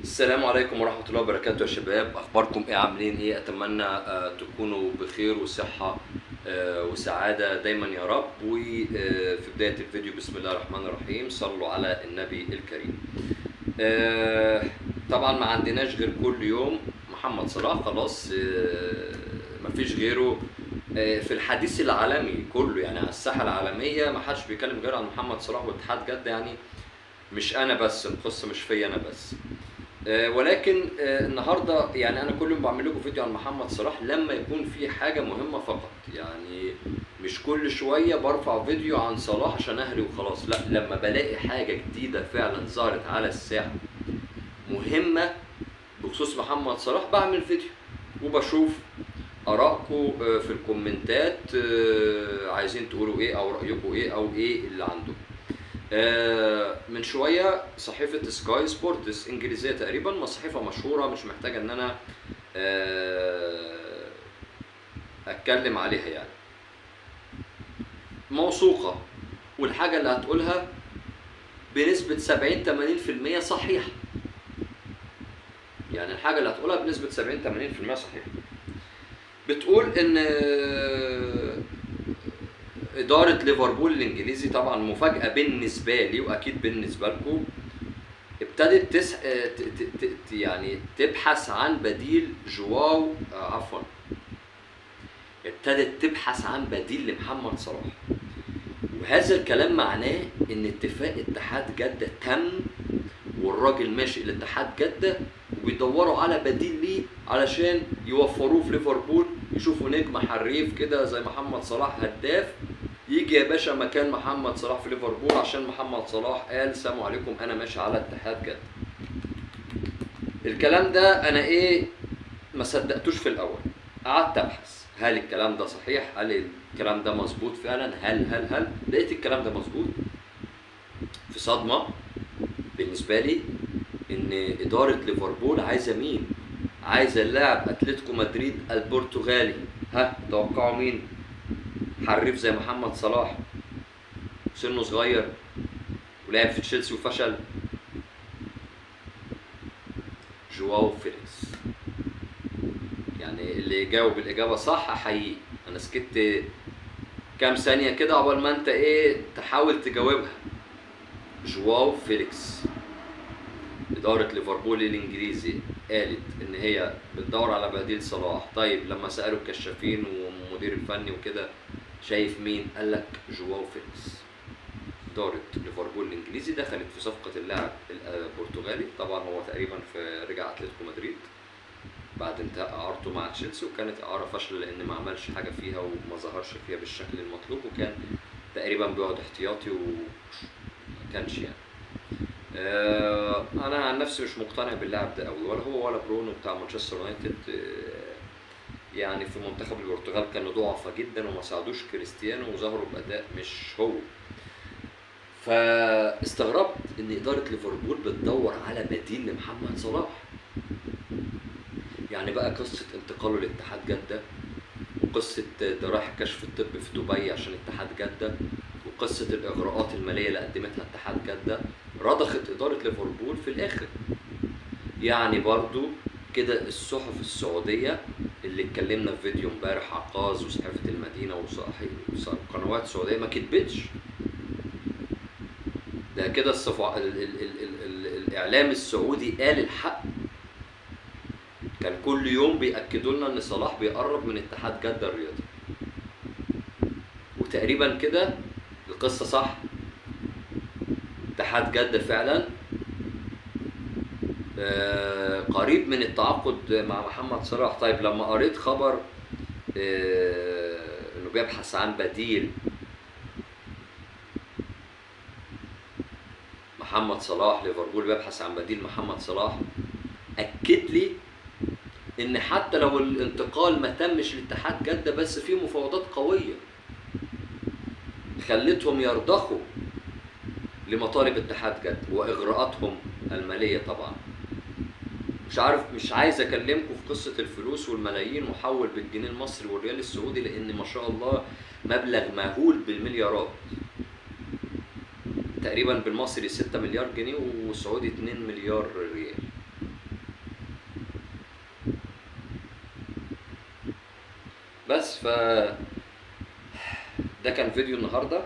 السلام عليكم ورحمة الله وبركاته يا شباب، أخباركم إيه؟ عاملين إيه؟ أتمنى تكونوا بخير وصحة وسعادة دايما يا رب. وفي بداية الفيديو بسم الله الرحمن الرحيم، صلوا على النبي الكريم. طبعا ما عندناش غير كل يوم محمد صلاح، خلاص مفيش غيره في الحديث العالمي كله، يعني على الساحة العالمية ما حدش بيتكلم غير عن محمد صلاح واتحاد جدة. يعني مش أنا بس، القصة مش فيا أنا بس. ولكن النهارده يعني انا كل يوم بعمل لكم فيديو عن محمد صلاح لما يكون في حاجه مهمه فقط، يعني مش كل شويه برفع فيديو عن صلاح عشان اهري وخلاص، لا، لما بلاقي حاجه جديده فعلا ظهرت على الساحه مهمه بخصوص محمد صلاح بعمل فيديو وبشوف ارائكم في الكومنتات، عايزين تقولوا ايه او رايكم ايه او ايه اللي عندكم. من شويه صحيفه سكاي سبورتس انجليزيه تقريبا، صحيفه مشهوره مش محتاجه ان انا اتكلم عليها، يعني موثوقه، والحاجه اللي هتقولها بنسبه 70 80% صحيحه. يعني الحاجه اللي هتقولها بنسبه 70 80% صحيحه. بتقول ان اداره ليفربول الانجليزي، طبعا مفاجاه بالنسبه لي واكيد بالنسبه لكم، ابتدت يعني تبحث عن بديل جواو ابتدت تبحث عن بديل لمحمد صلاح. وهذا الكلام معناه ان اتفاق اتحاد جدة تم، والراجل ماشي لاتحاد جدة وبيدوروا على بديل ليه علشان يوفروه في ليفربول، يشوفوا نجم حريف كده زي محمد صلاح هداف يجي يا باشا مكان محمد صلاح في ليفربول، عشان محمد صلاح قال سلام عليكم انا ماشي على اتحاد جدة. الكلام ده انا ما صدقتوش في الاول، قعدت ابحث هل الكلام ده صحيح، هل الكلام ده مظبوط فعلا، هل لقيت الكلام ده مظبوط. في صدمه بالنسبه لي ان اداره ليفربول عايزه مين؟ عايزه اللاعب اتلتيكو مدريد البرتغالي. ها توقعوا مين؟ حريف زي محمد صلاح، سنه صغير ولعب في تشيلسي وفشل، جواو فيليكس. يعني اللي يجاوب الاجابه صح احييه. انا سكت كام ثانيه كده عقبال ما انت تحاول تجاوبها. جواو فيليكس. اداره ليفربول الانجليزي قالت ان هي بتدور على بديل صلاح. طيب لما سالوا الكشافين والمدير الفني وكده شايف مين؟ قال لك جواو فيليكس. اداره ليفربول الانجليزي دخلت في صفقه اللاعب البرتغالي، طبعا هو تقريبا رجع اتلتيكو مدريد بعد انتهاء اعارته مع تشيلسي، وكانت اعاره فاشله لان ما عملش حاجه فيها وما ظهرش فيها بالشكل المطلوب، وكان تقريبا بيقعد احتياطي وكانش يعني. انا عن نفسي مش مقتنع باللاعب ده قوي، ولا هو ولا برونو بتاع مانشستر يونايتد. يعني في منتخب البرتغال كانوا ضعفة جدا وما ساعدوش كريستيانو وظهروا باداء مش هو. فاستغربت ان اداره ليفربول بتدور على بديل لمحمد صلاح. يعني بقى قصه انتقاله لاتحاد جده، وقصه ده رايح كشف الطب في دبي عشان اتحاد جده، وقصه الاغراءات الماليه اللي قدمتها اتحاد جده، رضخت اداره ليفربول في الاخر. يعني برضو كده الصحف السعوديه اللي اتكلمنا في فيديو امبارح، عكاظ وصحيفه المدينه وقنوات سعوديه ما كتبتش ده كده. الاعلام السعودي قال الحق. كان كل يوم بيأكدوا لنا ان صلاح بيقرب من اتحاد جدة الرياضي، وتقريبا كده القصة صح. اتحاد جدة فعلا قريب من التعاقد مع محمد صلاح. طيب لما قريت خبر انه بيبحث عن بديل محمد صلاح، ليفربول بيبحث عن بديل محمد صلاح، اكد لي ان حتى لو الانتقال ما تمش لاتحاد جدة بس في مفاوضات قوية خلتهم يرضخوا لمطالب اتحاد جدة واغراءاتهم المالية. طبعا مش عايز اكلمكم في قصة الفلوس والملايين محول بالجنيه المصري والريال السعودي، لان ما شاء الله مبلغ مهول بالمليارات، تقريبا بالمصري 6 مليار جنيه والسعودي 2 مليار ريال. بس ده كان فيديو النهارده،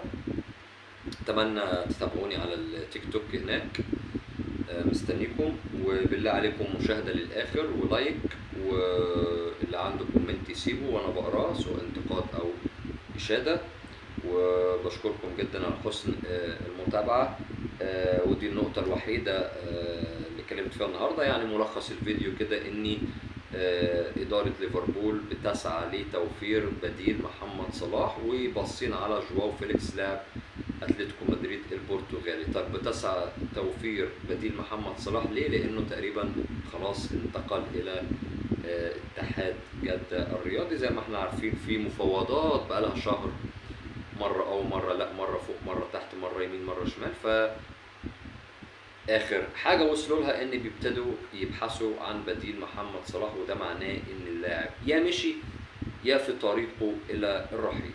اتمنى تتابعوني على التيك توك هناك. مستنيكم، وبالله عليكم مشاهدة للآخر ولايك، واللي عنده كومنت يسيبه وأنا بقراه سواء انتقاد أو إشادة. وبشكركم جدا على حسن المتابعة. ودي النقطة الوحيدة اللي اتكلمت فيها النهاردة. يعني ملخص الفيديو كده إني إدارة ليفربول بتسعى لتوفير بديل محمد صلاح، وباصين على جواو فيليكس لاعب اتلتيكو مدريد البرتغالي. طب بتسعى توفير بديل محمد صلاح ليه؟ لانه تقريبا خلاص انتقل الى اتحاد جدة الرياضي. زي ما احنا عارفين في مفاوضات بقالها شهر، مرة او مرة لا، مرة فوق مرة تحت، مرة يمين مرة شمال. اخر حاجة وصلوا لها ان بيبتدوا يبحثوا عن بديل محمد صلاح، وده معناه ان اللاعب يا مشي يا في طريقه الى الرحيل.